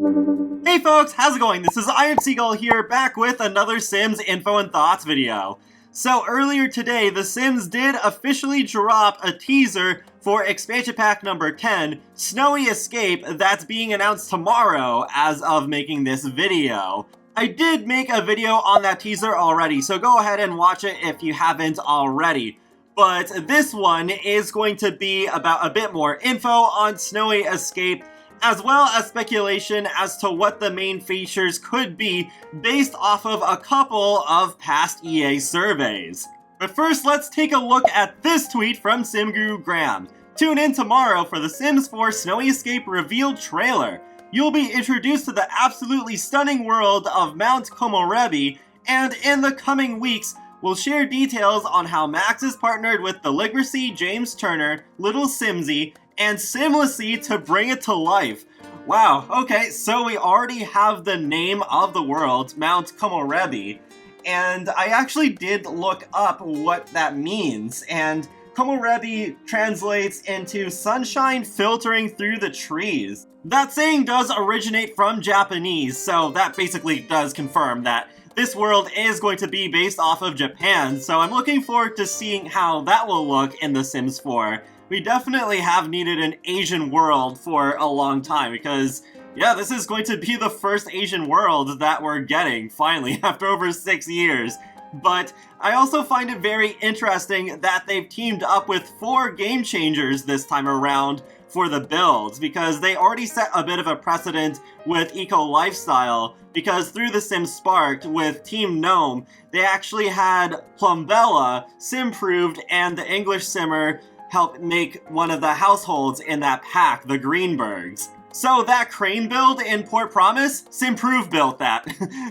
Hey folks, how's it going? This is Seagull here, back with another Sims info and thoughts video. So earlier today, The Sims did officially drop a teaser for expansion pack number 10, Snowy Escape, that's being announced tomorrow as of making this video. I did make a video on that teaser already, so go ahead and watch it if you haven't already. But this one is going to be about a bit more info on Snowy Escape, as well as speculation as to what the main features could be based off of a couple of past EA surveys. But first, let's take a look at this tweet from SimGuru Graham. Tune in tomorrow for the Sims 4 Snowy Escape reveal trailer. You'll be introduced to the absolutely stunning world of Mount Komorebi, and in the coming weeks, we'll share details on how Max is partnered with Deluxe, James Turner, Little Simsy, and Simlessy to bring it to life. Wow, okay, so we already have the name of the world, Mount Komorebi, and I actually did look up what that means, and Komorebi translates into sunshine filtering through the trees. That saying does originate from Japanese, so that basically does confirm that this world is going to be based off of Japan, so I'm looking forward to seeing how that will look in The Sims 4. We definitely have needed an Asian world for a long time because, yeah, this is going to be the first Asian world that we're getting, finally, after over 6 years. But I also find it very interesting that they've teamed up with 4 game changers this time around for the builds, because they already set a bit of a precedent with Eco Lifestyle, because through The Sims Sparked with Team Gnome, they actually had Plumbella, Simproved, and the English Simmer help make one of the households in that pack, the Greenbergs. So that crane build in Port Promise, Simprove built that.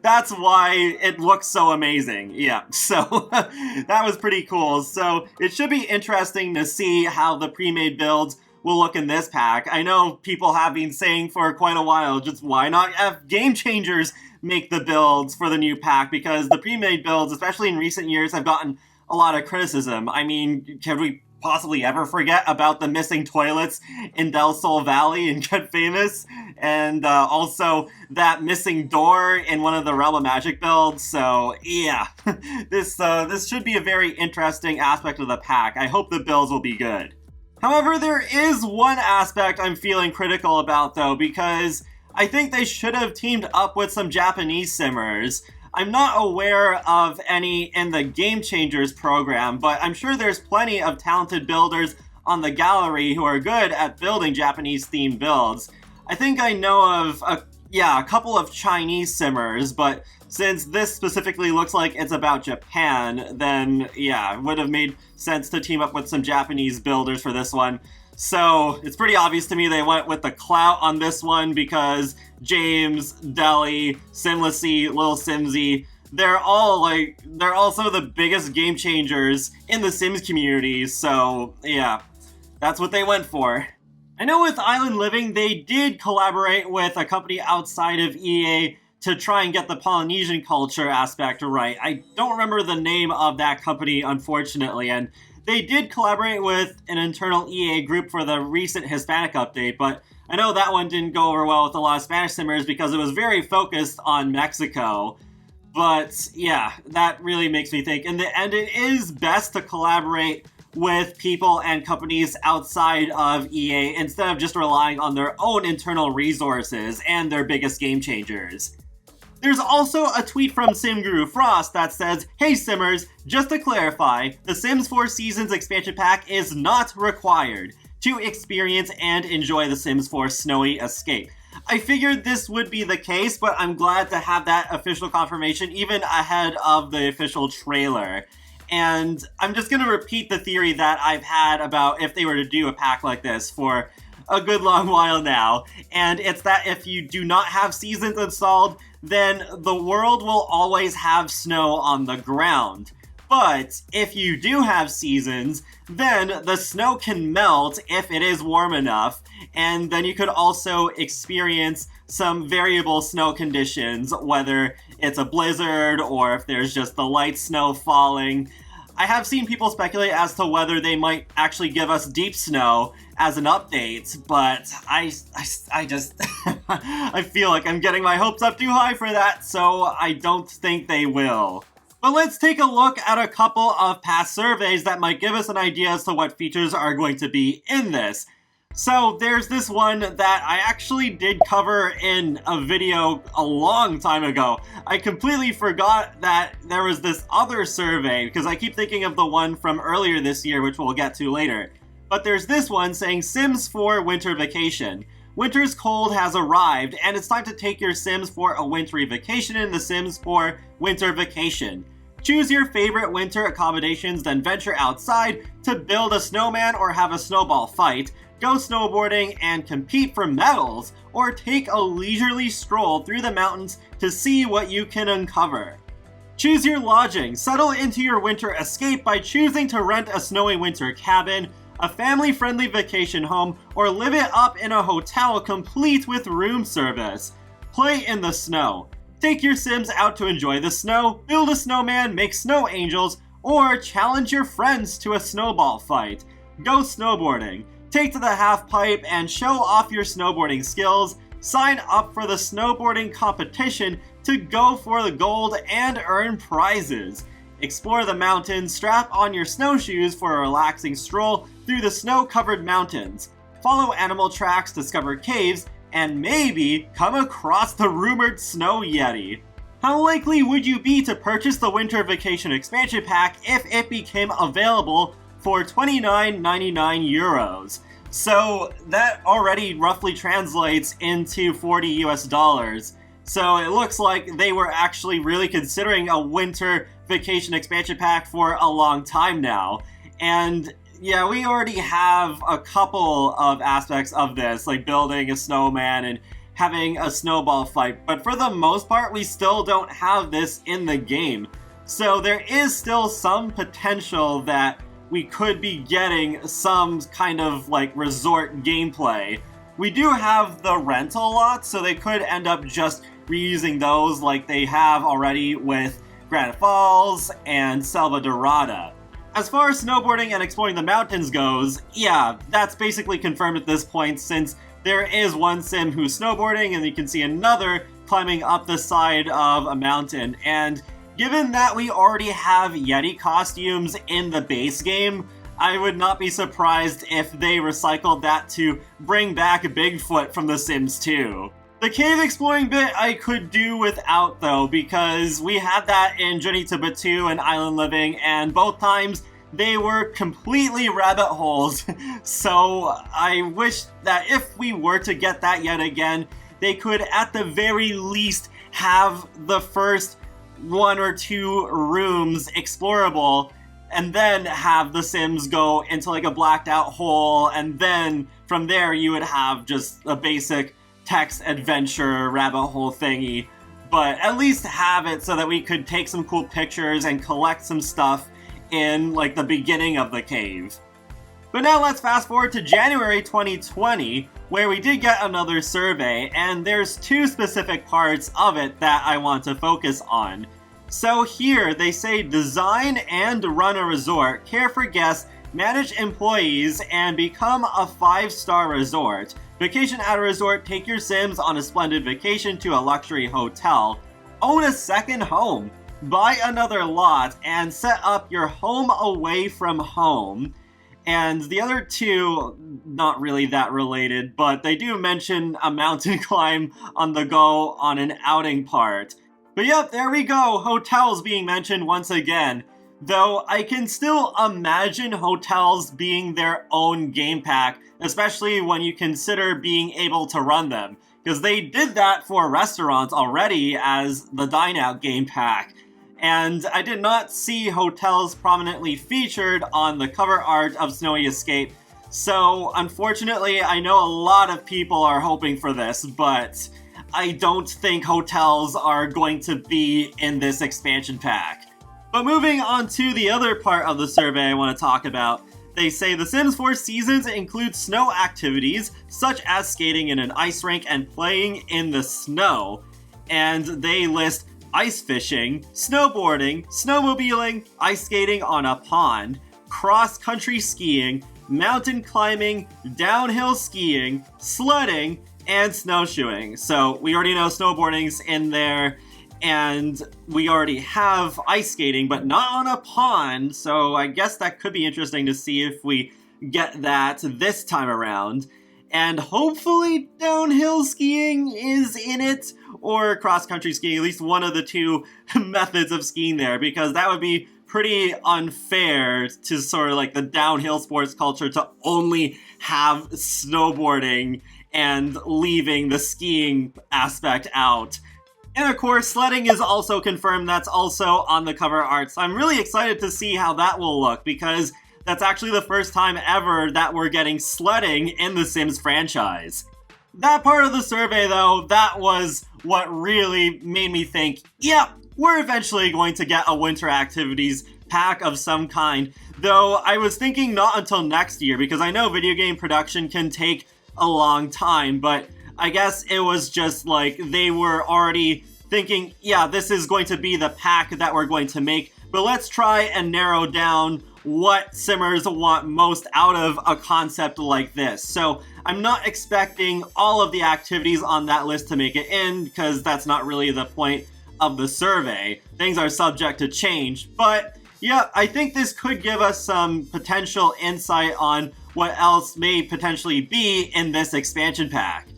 That's why it looks so amazing. Yeah, so that was pretty cool. So it should be interesting to see how the pre-made builds will look in this pack. I know people have been saying for quite a while, just why not have game changers make the builds for the new pack? Because the pre-made builds, especially in recent years, have gotten a lot of criticism. I mean, can we possibly ever forget about the missing toilets in Del Sol Valley and Get Famous? And also that missing door in one of the Realm of Magic builds. So yeah, this should be a very interesting aspect of the pack. I hope the builds will be good. However, there is one aspect I'm feeling critical about though, because I think they should have teamed up with some Japanese simmers. I'm not aware of any in the Game Changers program, but I'm sure there's plenty of talented builders on the gallery who are good at building Japanese-themed builds. I think I know of a couple of Chinese simmers, but since this specifically looks like it's about Japan, then yeah, it would have made sense to team up with some Japanese builders for this one. So it's pretty obvious to me they went with the clout on this one because James, Deli, Simlessy, Little Simsy, they're also the biggest game changers in the Sims community, so yeah, that's what they went for. I know with Island Living, they did collaborate with a company outside of EA to try and get the Polynesian culture aspect right. I don't remember the name of that company, unfortunately, and they did collaborate with an internal EA group for the recent Hispanic update, but I know that one didn't go over well with a lot of Spanish simmers because it was very focused on Mexico. But yeah, that really makes me think. In the end, it is best to collaborate with people and companies outside of EA instead of just relying on their own internal resources and their biggest game changers. There's also a tweet from SimGuru Frost that says, "Hey Simmers, just to clarify, the Sims 4 Seasons expansion pack is not required to experience and enjoy the Sims 4 Snowy Escape." I figured this would be the case, but I'm glad to have that official confirmation even ahead of the official trailer. And I'm just going to repeat the theory that I've had about if they were to do a pack like this for a good long while now, and it's that if you do not have seasons installed, then the world will always have snow on the ground. But if you do have seasons, then the snow can melt if it is warm enough, and then you could also experience some variable snow conditions, whether it's a blizzard or if there's just the light snow falling. I have seen people speculate as to whether they might actually give us deep snow as an update, but I just I feel like I'm getting my hopes up too high for that, so I don't think they will. But let's take a look at a couple of past surveys that might give us an idea as to what features are going to be in this. So there's this one that I actually did cover in a video a long time ago. I completely forgot that there was this other survey because I keep thinking of the one from earlier this year, which we'll get to later. But there's this one saying Sims 4 Winter Vacation. Winter's cold has arrived, and it's time to take your Sims for a wintry vacation in The Sims 4 Winter Vacation. Choose your favorite winter accommodations, then venture outside to build a snowman or have a snowball fight, go snowboarding and compete for medals, or take a leisurely stroll through the mountains to see what you can uncover. Choose your lodging. Settle into your winter escape by choosing to rent a snowy winter cabin, a family-friendly vacation home, or live it up in a hotel complete with room service. Play in the snow. Take your Sims out to enjoy the snow, build a snowman, make snow angels, or challenge your friends to a snowball fight. Go snowboarding. Take to the half pipe and show off your snowboarding skills. Sign up for the snowboarding competition to go for the gold and earn prizes. Explore the mountains, strap on your snowshoes for a relaxing stroll through the snow-covered mountains. Follow animal tracks, discover caves, and maybe come across the rumored Snow Yeti. How likely would you be to purchase the Winter Vacation Expansion Pack if it became available for €29.99? So that already roughly translates into $40 US. So it looks like they were actually really considering a Winter Vacation Expansion Pack for a long time now. And yeah, we already have a couple of aspects of this, like building a snowman and having a snowball fight, but for the most part, we still don't have this in the game. So there is still some potential that we could be getting some kind of like resort gameplay. We do have the rental lots, so they could end up just reusing those like they have already with Granite Falls and Selva Dorada. As far as snowboarding and exploring the mountains goes, yeah, that's basically confirmed at this point since there is one sim who's snowboarding and you can see another climbing up the side of a mountain. And given that we already have Yeti costumes in the base game, I would not be surprised if they recycled that to bring back Bigfoot from The Sims 2. The cave exploring bit I could do without though, because we had that in Journey to Batu and Island Living, and both times they were completely rabbit holes. So I wish that if we were to get that yet again, they could at the very least have the first 1 or 2 rooms explorable, and then have the Sims go into like a blacked out hole, and then from there you would have just a basic text adventure rabbit hole thingy. But at least have it so that we could take some cool pictures and collect some stuff in like the beginning of the cave. But now let's fast forward to January 2020, where we did get another survey, and there's 2 specific parts of it that I want to focus on. So here they say design and run a resort, care for guests, manage employees, and become a 5-star resort. Vacation at a resort, take your Sims on a splendid vacation to a luxury hotel. Own a second home. Buy another lot and set up your home away from home. And the other 2, not really that related, but they do mention a mountain climb on the go on an outing part. But yep, there we go, hotels being mentioned once again. Though I can still imagine hotels being their own game pack, especially when you consider being able to run them. Because they did that for restaurants already as the Dine Out game pack. And I did not see hotels prominently featured on the cover art of Snowy Escape. So unfortunately, I know a lot of people are hoping for this, but I don't think hotels are going to be in this expansion pack. But moving on to the other part of the survey I want to talk about, they say The Sims 4 seasons include snow activities, such as skating in an ice rink and playing in the snow. And they list ice fishing, snowboarding, snowmobiling, ice skating on a pond, cross-country skiing, mountain climbing, downhill skiing, sledding, and snowshoeing. So we already know snowboarding's in there, and we already have ice skating, but not on a pond, so I guess that could be interesting to see if we get that this time around. And hopefully downhill skiing is in it, or cross-country skiing, at least one of the two methods of skiing there, because that would be pretty unfair to sort of like the downhill sports culture to only have snowboarding and leaving the skiing aspect out. And of course, sledding is also confirmed. That's also on the cover art. So I'm really excited to see how that will look, because that's actually the first time ever that we're getting sledding in the Sims franchise. That part of the survey, though, that was what really made me think, yep, we're eventually going to get a winter activities pack of some kind. Though I was thinking not until next year, because I know video game production can take a long time, but I guess it was just like they were already thinking, yeah, this is going to be the pack that we're going to make, but let's try and narrow down what Simmers want most out of a concept like this. So I'm not expecting all of the activities on that list to make it in, because that's not really the point of the survey. Things are subject to change, but yeah, I think this could give us some potential insight on what else may potentially be in this expansion pack.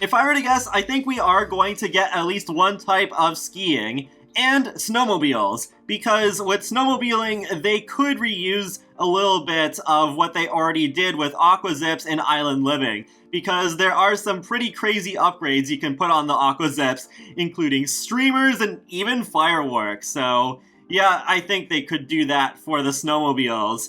If I were to guess, I think we are going to get at least one type of skiing and snowmobiles, because with snowmobiling, they could reuse a little bit of what they already did with Aqua Zips and Island Living, because there are some pretty crazy upgrades you can put on the Aqua Zips, including streamers and even fireworks. So yeah, I think they could do that for the snowmobiles.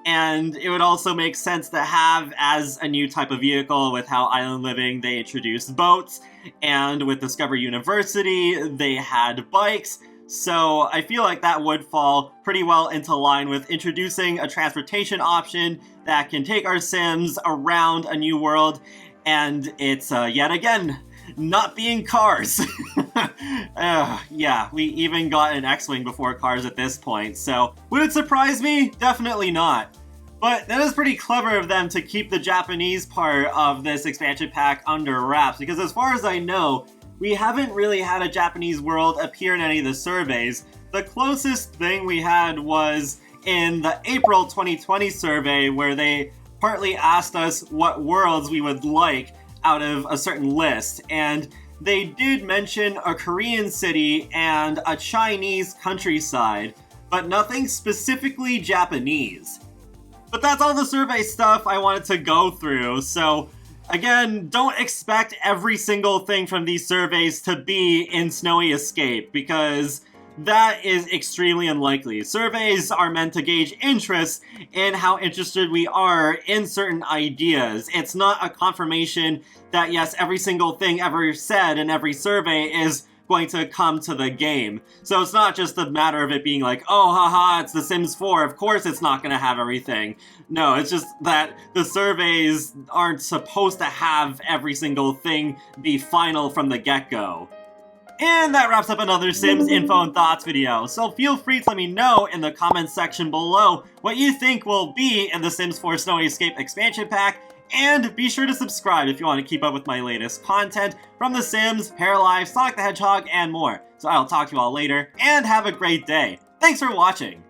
And it would also make sense to have as a new type of vehicle with how Island Living they introduced boats, and with Discover University they had bikes. So I feel like that would fall pretty well into line with introducing a transportation option that can take our Sims around a new world, and it's yet again not being cars. Yeah, we even got an X-Wing before cars at this point, so would it surprise me? Definitely not. But that is pretty clever of them to keep the Japanese part of this expansion pack under wraps, because as far as I know, we haven't really had a Japanese world appear in any of the surveys. The closest thing we had was in the April 2020 survey, where they partly asked us what worlds we would like out of a certain list, and they did mention a Korean city and a Chinese countryside, but nothing specifically Japanese. But that's all the survey stuff I wanted to go through, so again, don't expect every single thing from these surveys to be in Snowy Escape, because that is extremely unlikely. Surveys are meant to gauge interest in how interested we are in certain ideas. It's not a confirmation that yes, every single thing ever said in every survey is going to come to the game. So it's not just a matter of it being like, oh haha, it's The Sims 4, of course it's not going to have everything. No, it's just that the surveys aren't supposed to have every single thing be final from the get-go. And that wraps up another Sims Info and Thoughts video, so feel free to let me know in the comments section below what you think will be in the Sims 4 Snowy Escape expansion pack, and be sure to subscribe if you want to keep up with my latest content from The Sims, Paralive, Sonic the Hedgehog, and more. So I'll talk to you all later, and have a great day. Thanks for watching!